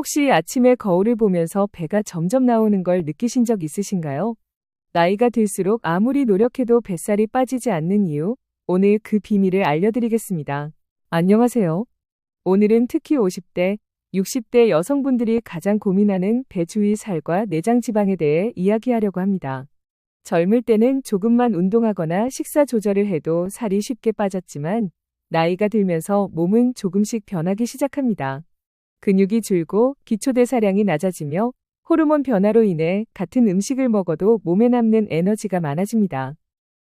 혹시 아침에 거울을 보면서 배가 점점 나오는 걸 느끼신 적 있으신가요? 나이가 들수록 아무리 노력해도 뱃살이 빠지지 않는 이유, 오늘 그 비밀을 알려드리겠습니다. 안녕하세요. 오늘은 특히 50대, 60대 여성분들이 가장 고민하는 배 주위 살과 내장 지방에 대해 이야기하려고 합니다. 젊을 때는 조금만 운동하거나 식사 조절을 해도 살이 쉽게 빠졌지만, 나이가 들면서 몸은 조금씩 변하기 시작합니다. 근육이 줄고 기초대사량이 낮아지며 호르몬 변화로 인해 같은 음식을 먹어도 몸에 남는 에너지가 많아집니다.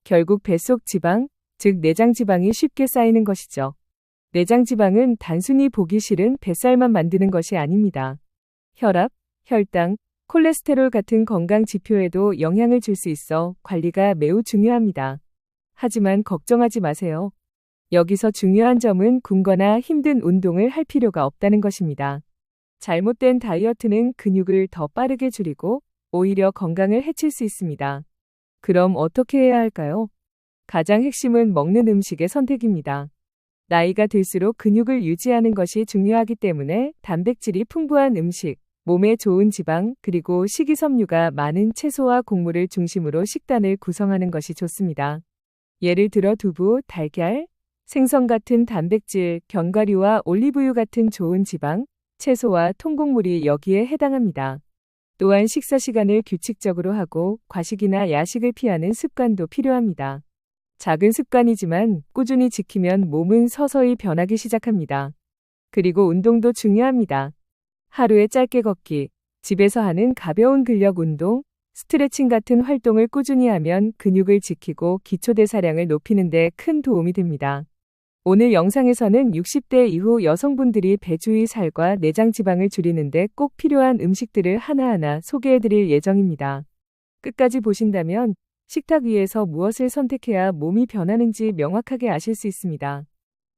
결국 뱃속 지방, 즉 내장 지방이 쉽게 쌓이는 것이죠. 내장 지방은 단순히 보기 싫은 뱃살만 만드는 것이 아닙니다. 혈압, 혈당, 콜레스테롤 같은 건강 지표에도 영향을 줄 수 있어 관리가 매우 중요합니다. 하지만 걱정하지 마세요. 여기서 중요한 점은 굶거나 힘든 운동을 할 필요가 없다는 것입니다. 잘못된 다이어트는 근육을 더 빠르게 줄이고 오히려 건강을 해칠 수 있습니다. 그럼 어떻게 해야 할까요? 가장 핵심은 먹는 음식의 선택입니다. 나이가 들수록 근육을 유지하는 것이 중요하기 때문에 단백질이 풍부한 음식, 몸에 좋은 지방, 그리고 식이섬유가 많은 채소와 곡물을 중심으로 식단을 구성하는 것이 좋습니다. 예를 들어 두부, 달걀, 생선 같은 단백질, 견과류와 올리브유 같은 좋은 지방, 채소와 통곡물이 여기에 해당합니다. 또한 식사 시간을 규칙적으로 하고 과식이나 야식을 피하는 습관도 필요합니다. 작은 습관이지만 꾸준히 지키면 몸은 서서히 변하기 시작합니다. 그리고 운동도 중요합니다. 하루에 짧게 걷기, 집에서 하는 가벼운 근력 운동, 스트레칭 같은 활동을 꾸준히 하면 근육을 지키고 기초대사량을 높이는 데 큰 도움이 됩니다. 오늘 영상에서는 60대 이후 여성분들이 배 주위 살과 내장 지방을 줄이는데 꼭 필요한 음식들을 하나하나 소개해드릴 예정입니다. 끝까지 보신다면 식탁 위에서 무엇을 선택해야 몸이 변하는지 명확하게 아실 수 있습니다.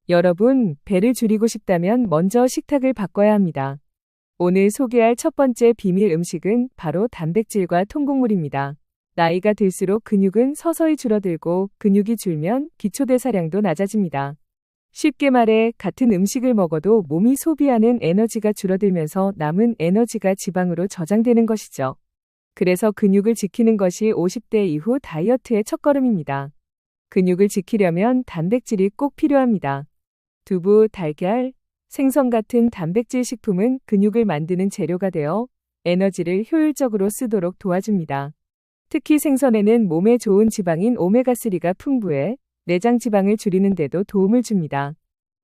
여러분, 배를 줄이고 싶다면 먼저 식탁을 바꿔야 합니다. 오늘 소개할 첫 번째 비밀 음식은 바로 단백질과 통곡물입니다. 나이가 들수록 근육은 서서히 줄어들고 근육이 줄면 기초대사량도 낮아집니다. 쉽게 말해 같은 음식을 먹어도 몸이 소비하는 에너지가 줄어들면서 남은 에너지가 지방으로 저장되는 것이죠. 그래서 근육을 지키는 것이 50대 이후 다이어트의 첫걸음입니다. 근육을 지키려면 단백질이 꼭 필요합니다. 두부, 달걀, 생선 같은 단백질 식품은 근육을 만드는 재료가 되어 에너지를 효율적으로 쓰도록 도와줍니다. 특히 생선에는 몸에 좋은 지방인 오메가3가 풍부해 내장 지방을 줄이는 데도 도움을 줍니다.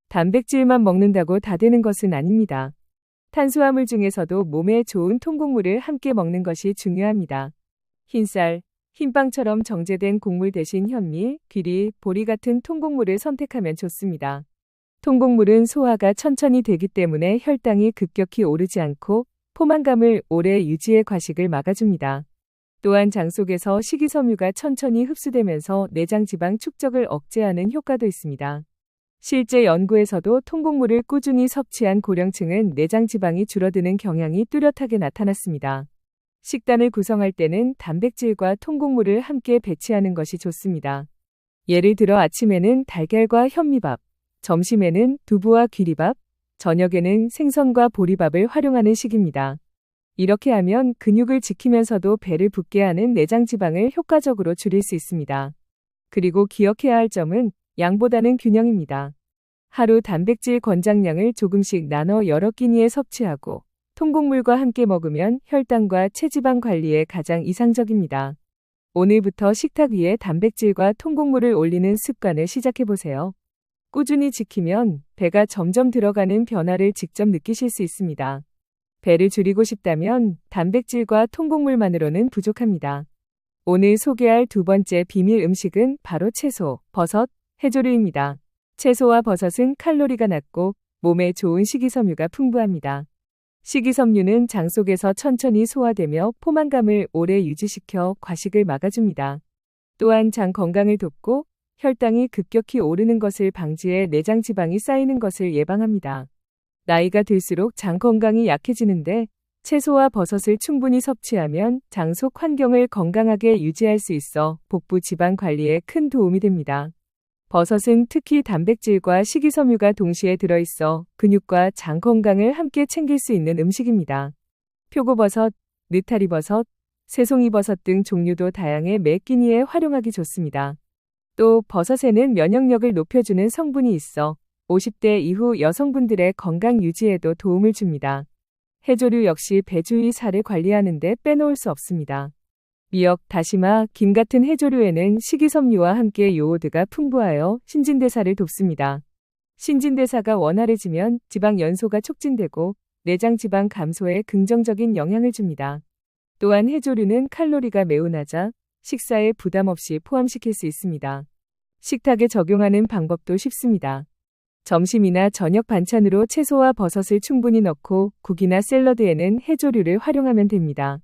단백질만 먹는다고 다 되는 것은 아닙니다. 탄수화물 중에서도 몸에 좋은 통곡물을 함께 먹는 것이 중요합니다. 흰쌀, 흰빵처럼 정제된 곡물 대신 현미, 귀리, 보리 같은 통곡물을 선택하면 좋습니다. 통곡물은 소화가 천천히 되기 때문에 혈당이 급격히 오르지 않고 포만감을 오래 유지해 과식을 막아줍니다. 또한 장 속에서 식이섬유가 천천히 흡수되면서 내장 지방 축적을 억제하는 효과도 있습니다. 실제 연구에서도 통곡물을 꾸준히 섭취한 고령층은 내장 지방이 줄어드는 경향이 뚜렷하게 나타났습니다. 식단을 구성할 때는 단백질과 통곡물을 함께 배치하는 것이 좋습니다. 예를 들어 아침에는 달걀과 현미밥, 점심에는 두부와 귀리밥, 저녁에는 생선과 보리밥을 활용하는 식입니다. 이렇게 하면 근육을 지키면서도 배를 붓게 하는 내장 지방을 효과적으로 줄일 수 있습니다. 그리고 기억해야 할 점은 양보다는 균형입니다. 하루 단백질 권장량을 조금씩 나눠 여러 끼니에 섭취하고 통곡물과 함께 먹으면 혈당과 체지방 관리에 가장 이상적입니다. 오늘부터 식탁 위에 단백질과 통곡물을 올리는 습관을 시작해보세요. 꾸준히 지키면 배가 점점 들어가는 변화를 직접 느끼실 수 있습니다. 배를 줄이고 싶다면 단백질과 통곡물만으로는 부족합니다. 오늘 소개할 두 번째 비밀 음식은 바로 채소, 버섯, 해조류입니다. 채소와 버섯은 칼로리가 낮고 몸에 좋은 식이섬유가 풍부합니다. 식이섬유는 장 속에서 천천히 소화되며 포만감을 오래 유지시켜 과식을 막아줍니다. 또한 장 건강을 돕고 혈당이 급격히 오르는 것을 방지해 내장 지방이 쌓이는 것을 예방합니다. 나이가 들수록 장 건강이 약해지는데 채소와 버섯을 충분히 섭취하면 장 속 환경을 건강하게 유지할 수 있어 복부 지방 관리에 큰 도움이 됩니다. 버섯은 특히 단백질과 식이섬유가 동시에 들어있어 근육과 장 건강을 함께 챙길 수 있는 음식입니다. 표고버섯, 느타리버섯, 새송이버섯 등 종류도 다양해 매 끼니에 활용하기 좋습니다. 또 버섯에는 면역력을 높여주는 성분이 있어 50대 이후 여성분들의 건강 유지에도 도움을 줍니다. 해조류 역시 배주의 살을 관리하는 데 빼놓을 수 없습니다. 미역, 다시마, 김 같은 해조류에는 식이섬유와 함께 요오드가 풍부하여 신진대사를 돕습니다. 신진대사가 원활해지면 지방 연소가 촉진되고 내장 지방 감소에 긍정적인 영향을 줍니다. 또한 해조류는 칼로리가 매우 낮아 식사에 부담 없이 포함시킬 수 있습니다. 식탁에 적용하는 방법도 쉽습니다. 점심이나 저녁 반찬으로 채소와 버섯을 충분히 넣고 국이나 샐러드에는 해조류를 활용하면 됩니다.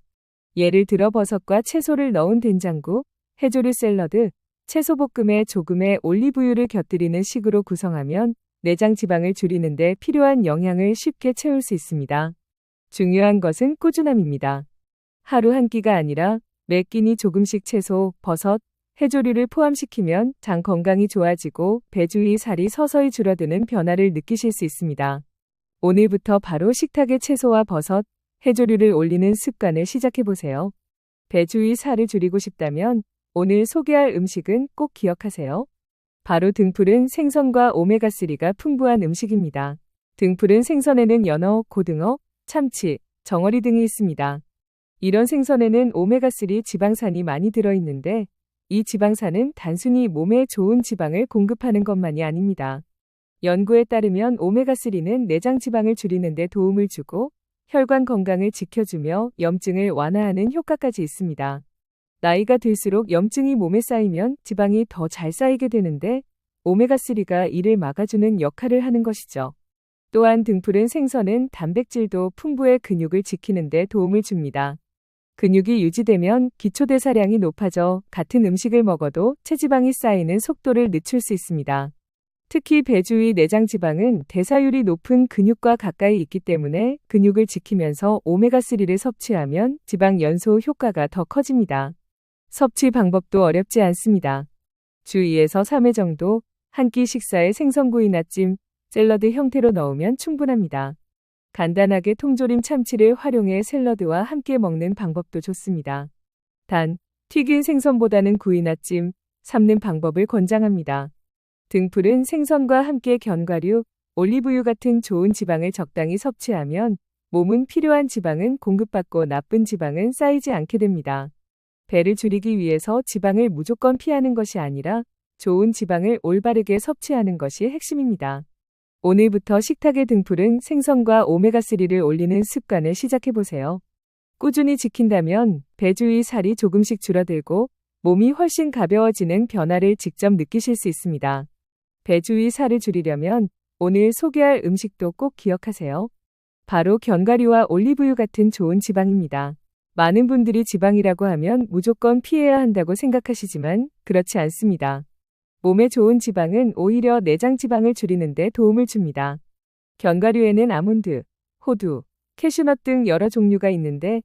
예를 들어 버섯과 채소를 넣은 된장국, 해조류 샐러드, 채소볶음에 조금의 올리브유를 곁들이는 식으로 구성하면 내장 지방을 줄이는 데 필요한 영양을 쉽게 채울 수 있습니다. 중요한 것은 꾸준함입니다. 하루 한 끼가 아니라 매 끼니 조금씩 채소, 버섯, 해조류를 포함시키면 장 건강이 좋아지고 배주의 살이 서서히 줄어드는 변화를 느끼실 수 있습니다. 오늘부터 바로 식탁에 채소와 버섯, 해조류를 올리는 습관을 시작해보세요. 배주의 살을 줄이고 싶다면 오늘 소개할 음식은 꼭 기억하세요. 바로 등푸른 생선과 오메가3가 풍부한 음식입니다. 등푸른 생선에는 연어, 고등어, 참치, 정어리 등이 있습니다. 이런 생선에는 오메가3 지방산이 많이 들어있는데 이 지방산은 단순히 몸에 좋은 지방을 공급하는 것만이 아닙니다. 연구에 따르면 오메가3는 내장 지방을 줄이는 데 도움을 주고 혈관 건강을 지켜주며 염증을 완화하는 효과까지 있습니다. 나이가 들수록 염증이 몸에 쌓이면 지방이 더 잘 쌓이게 되는데 오메가3가 이를 막아주는 역할을 하는 것이죠. 또한 등푸른 생선은 단백질도 풍부해 근육을 지키는 데 도움을 줍니다. 근육이 유지되면 기초대사량이 높아져 같은 음식을 먹어도 체지방이 쌓이는 속도를 늦출 수 있습니다. 특히 배주의 내장지방은 대사율이 높은 근육과 가까이 있기 때문에 근육을 지키면서 오메가3를 섭취하면 지방 연소 효과가 더 커집니다. 섭취 방법도 어렵지 않습니다. 주 2에서 3회 정도 한 끼 식사에 생선구이나 찜, 샐러드 형태로 넣으면 충분합니다. 간단하게 통조림 참치를 활용해 샐러드와 함께 먹는 방법도 좋습니다. 단, 튀긴 생선보다는 구이나 찜, 삶는 방법을 권장합니다. 등푸른 생선과 함께 견과류, 올리브유 같은 좋은 지방을 적당히 섭취하면 몸은 필요한 지방은 공급받고 나쁜 지방은 쌓이지 않게 됩니다. 배를 줄이기 위해서 지방을 무조건 피하는 것이 아니라 좋은 지방을 올바르게 섭취하는 것이 핵심입니다. 오늘부터 식탁에 등푸른 생선과 오메가3를 올리는 습관을 시작해보세요. 꾸준히 지킨다면 배주의 살이 조금씩 줄어들고 몸이 훨씬 가벼워지는 변화를 직접 느끼실 수 있습니다. 배주의 살을 줄이려면 오늘 소개할 음식도 꼭 기억하세요. 바로 견과류와 올리브유 같은 좋은 지방입니다. 많은 분들이 지방이라고 하면 무조건 피해야 한다고 생각하시지만 그렇지 않습니다. 몸에 좋은 지방은 오히려 내장 지방을 줄이는 데 도움을 줍니다. 견과류에는 아몬드, 호두, 캐슈넛 등 여러 종류가 있는데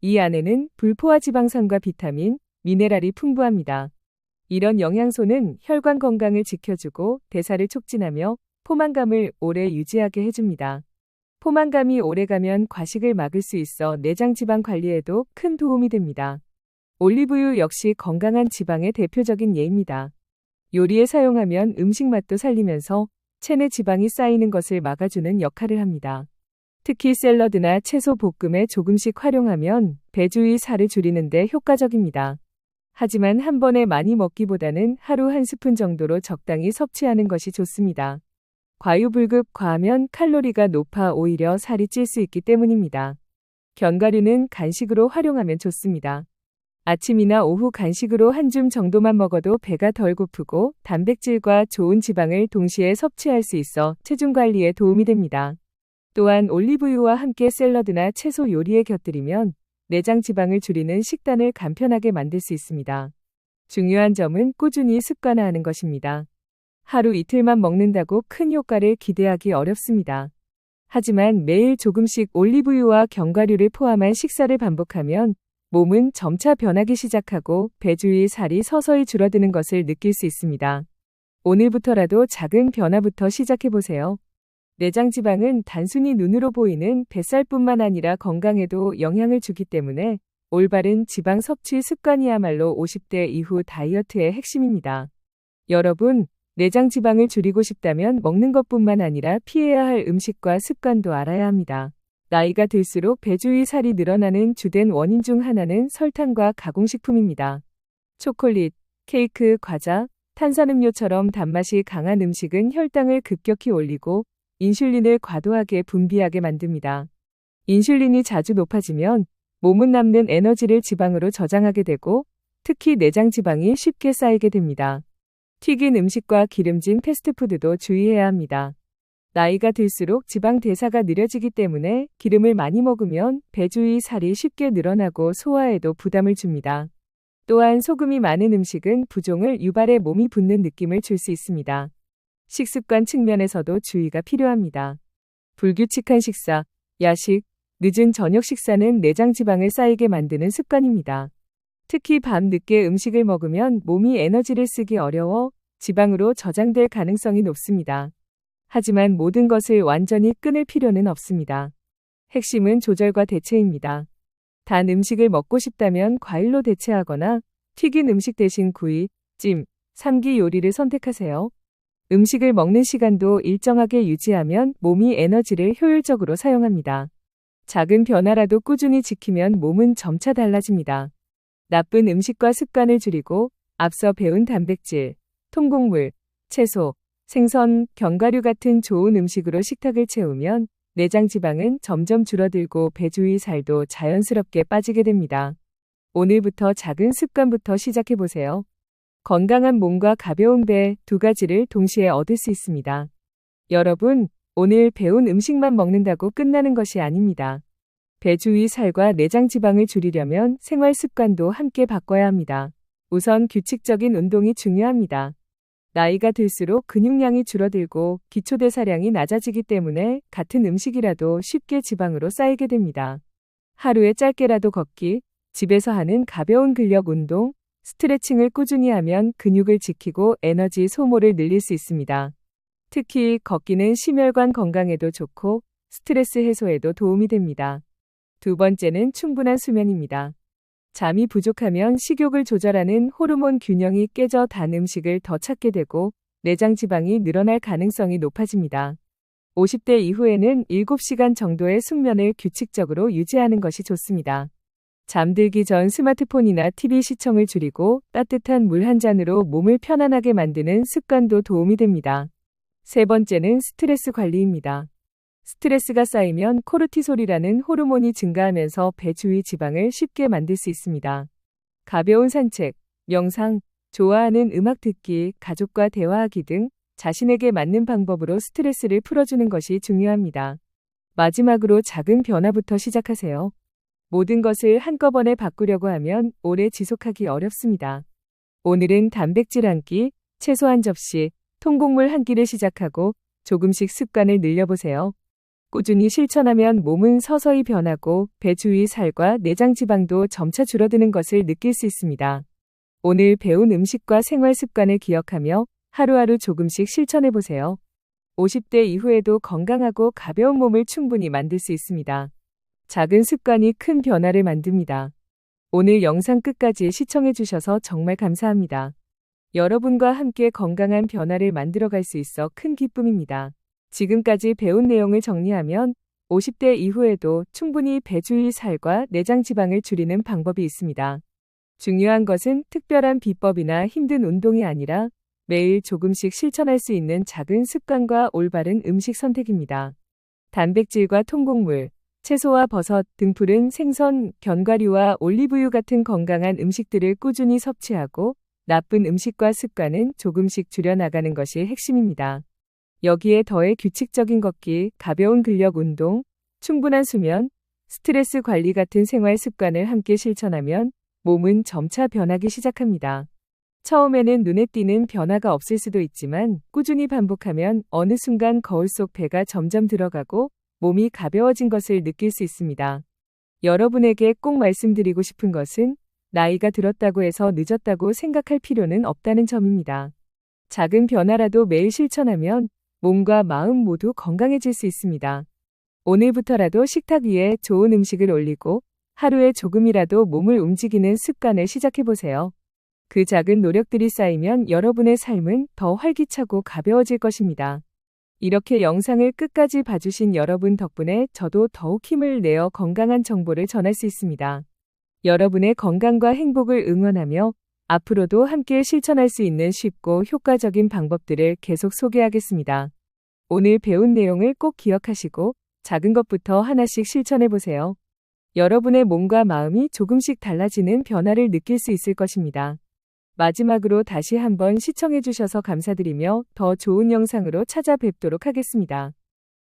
이 안에는 불포화 지방산과 비타민, 미네랄이 풍부합니다. 이런 영양소는 혈관 건강을 지켜주고 대사를 촉진하며 포만감을 오래 유지하게 해줍니다. 포만감이 오래가면 과식을 막을 수 있어 내장 지방 관리에도 큰 도움이 됩니다. 올리브유 역시 건강한 지방의 대표적인 예입니다. 요리에 사용하면 음식 맛도 살리면서 체내 지방이 쌓이는 것을 막아주는 역할을 합니다. 특히 샐러드나 채소 볶음에 조금씩 활용하면 배주의 살을 줄이는 데 효과적입니다. 하지만 한 번에 많이 먹기보다는 하루 한 스푼 정도로 적당히 섭취하는 것이 좋습니다. 과유불급 과하면 칼로리가 높아 오히려 살이 찔 수 있기 때문입니다. 견과류는 간식으로 활용하면 좋습니다. 아침이나 오후 간식으로 한 줌 정도만 먹어도 배가 덜 고프고 단백질과 좋은 지방을 동시에 섭취할 수 있어 체중 관리에 도움이 됩니다. 또한 올리브유와 함께 샐러드나 채소 요리에 곁들이면 내장 지방을 줄이는 식단을 간편하게 만들 수 있습니다. 중요한 점은 꾸준히 습관화하는 것입니다. 하루 이틀만 먹는다고 큰 효과를 기대하기 어렵습니다. 하지만 매일 조금씩 올리브유와 견과류를 포함한 식사를 반복하면 몸은 점차 변하기 시작하고 배주의 살이 서서히 줄어드는 것을 느낄 수 있습니다. 오늘부터라도 작은 변화부터 시작해보세요. 내장 지방은 단순히 눈으로 보이는 뱃살뿐만 아니라 건강에도 영향을 주기 때문에 올바른 지방 섭취 습관이야말로 50대 이후 다이어트의 핵심입니다. 여러분, 내장 지방을 줄이고 싶다면 먹는 것뿐만 아니라 피해야 할 음식과 습관도 알아야 합니다. 나이가 들수록 배 주위 살이 늘어나는 주된 원인 중 하나는 설탕과 가공식품입니다. 초콜릿, 케이크, 과자, 탄산음료처럼 단맛이 강한 음식은 혈당을 급격히 올리고 인슐린을 과도하게 분비하게 만듭니다. 인슐린이 자주 높아지면 몸은 남는 에너지를 지방으로 저장하게 되고 특히 내장 지방이 쉽게 쌓이게 됩니다. 튀긴 음식과 기름진 패스트푸드도 주의해야 합니다. 나이가 들수록 지방 대사가 느려지기 때문에 기름을 많이 먹으면 배 주위 살이 쉽게 늘어나고 소화에도 부담을 줍니다. 또한 소금이 많은 음식은 부종을 유발해 몸이 붓는 느낌을 줄 수 있습니다. 식습관 측면에서도 주의가 필요합니다. 불규칙한 식사, 야식, 늦은 저녁 식사는 내장 지방을 쌓이게 만드는 습관입니다. 특히 밤 늦게 음식을 먹으면 몸이 에너지를 쓰기 어려워 지방으로 저장될 가능성이 높습니다. 하지만 모든 것을 완전히 끊을 필요는 없습니다. 핵심은 조절과 대체입니다. 단 음식을 먹고 싶다면 과일로 대체하거나 튀긴 음식 대신 구이, 찜, 삼기 요리를 선택하세요. 음식을 먹는 시간도 일정하게 유지하면 몸이 에너지를 효율적으로 사용합니다. 작은 변화라도 꾸준히 지키면 몸은 점차 달라집니다. 나쁜 음식과 습관을 줄이고 앞서 배운 단백질, 통곡물, 채소, 생선, 견과류 같은 좋은 음식으로 식탁을 채우면 내장 지방은 점점 줄어들고 배 주위 살도 자연스럽게 빠지게 됩니다. 오늘부터 작은 습관부터 시작해보세요. 건강한 몸과 가벼운 배 두 가지를 동시에 얻을 수 있습니다. 여러분, 오늘 배운 음식만 먹는다고 끝나는 것이 아닙니다. 배 주위 살과 내장 지방을 줄이려면 생활 습관도 함께 바꿔야 합니다. 우선 규칙적인 운동이 중요합니다. 나이가 들수록 근육량이 줄어들고 기초대사량이 낮아지기 때문에 같은 음식이라도 쉽게 지방으로 쌓이게 됩니다. 하루에 짧게라도 걷기, 집에서 하는 가벼운 근력 운동, 스트레칭을 꾸준히 하면 근육을 지키고 에너지 소모를 늘릴 수 있습니다. 특히 걷기는 심혈관 건강에도 좋고 스트레스 해소에도 도움이 됩니다. 두 번째는 충분한 수면입니다. 잠이 부족하면 식욕을 조절하는 호르몬 균형이 깨져 단 음식을 더 찾게 되고 내장 지방이 늘어날 가능성이 높아집니다. 50대 이후에는 7시간 정도의 숙면을 규칙적으로 유지하는 것이 좋습니다. 잠들기 전 스마트폰이나 TV 시청을 줄이고 따뜻한 물 한 잔으로 몸을 편안하게 만드는 습관도 도움이 됩니다. 세 번째는 스트레스 관리입니다. 스트레스가 쌓이면 코르티솔이라는 호르몬이 증가하면서 배 주위 지방을 쉽게 만들 수 있습니다. 가벼운 산책, 명상, 좋아하는 음악 듣기, 가족과 대화하기 등 자신에게 맞는 방법으로 스트레스를 풀어주는 것이 중요합니다. 마지막으로 작은 변화부터 시작하세요. 모든 것을 한꺼번에 바꾸려고 하면 오래 지속하기 어렵습니다. 오늘은 단백질 한 끼, 채소 한 접시, 통곡물 한 끼를 시작하고 조금씩 습관을 늘려보세요. 꾸준히 실천하면 몸은 서서히 변하고 배 주위 살과 내장 지방도 점차 줄어드는 것을 느낄 수 있습니다. 오늘 배운 음식과 생활 습관을 기억하며 하루하루 조금씩 실천해보세요. 50대 이후에도 건강하고 가벼운 몸을 충분히 만들 수 있습니다. 작은 습관이 큰 변화를 만듭니다. 오늘 영상 끝까지 시청해주셔서 정말 감사합니다. 여러분과 함께 건강한 변화를 만들어갈 수 있어 큰 기쁨입니다. 지금까지 배운 내용을 정리하면 50대 이후에도 충분히 배 주위 살과 내장 지방을 줄이는 방법이 있습니다. 중요한 것은 특별한 비법이나 힘든 운동이 아니라 매일 조금씩 실천할 수 있는 작은 습관과 올바른 음식 선택입니다. 단백질과 통곡물, 채소와 버섯, 등푸른 생선, 견과류와 올리브유 같은 건강한 음식들을 꾸준히 섭취하고 나쁜 음식과 습관은 조금씩 줄여나가는 것이 핵심입니다. 여기에 더해 규칙적인 걷기, 가벼운 근력 운동, 충분한 수면, 스트레스 관리 같은 생활 습관을 함께 실천하면 몸은 점차 변하기 시작합니다. 처음에는 눈에 띄는 변화가 없을 수도 있지만 꾸준히 반복하면 어느 순간 거울 속 배가 점점 들어가고 몸이 가벼워진 것을 느낄 수 있습니다. 여러분에게 꼭 말씀드리고 싶은 것은 나이가 들었다고 해서 늦었다고 생각할 필요는 없다는 점입니다. 작은 변화라도 매일 실천하면 몸과 마음 모두 건강해질 수 있습니다. 오늘부터라도 식탁 위에 좋은 음식을 올리고 하루에 조금이라도 몸을 움직이는 습관을 시작해보세요. 그 작은 노력들이 쌓이면 여러분의 삶은 더 활기차고 가벼워질 것입니다. 이렇게 영상을 끝까지 봐주신 여러분 덕분에 저도 더욱 힘을 내어 건강한 정보를 전할 수 있습니다. 여러분의 건강과 행복을 응원하며 앞으로도 함께 실천할 수 있는 쉽고 효과적인 방법들을 계속 소개하겠습니다. 오늘 배운 내용을 꼭 기억하시고 작은 것부터 하나씩 실천해 보세요. 여러분의 몸과 마음이 조금씩 달라지는 변화를 느낄 수 있을 것입니다. 마지막으로 다시 한번 시청해 주셔서 감사드리며 더 좋은 영상으로 찾아뵙도록 하겠습니다.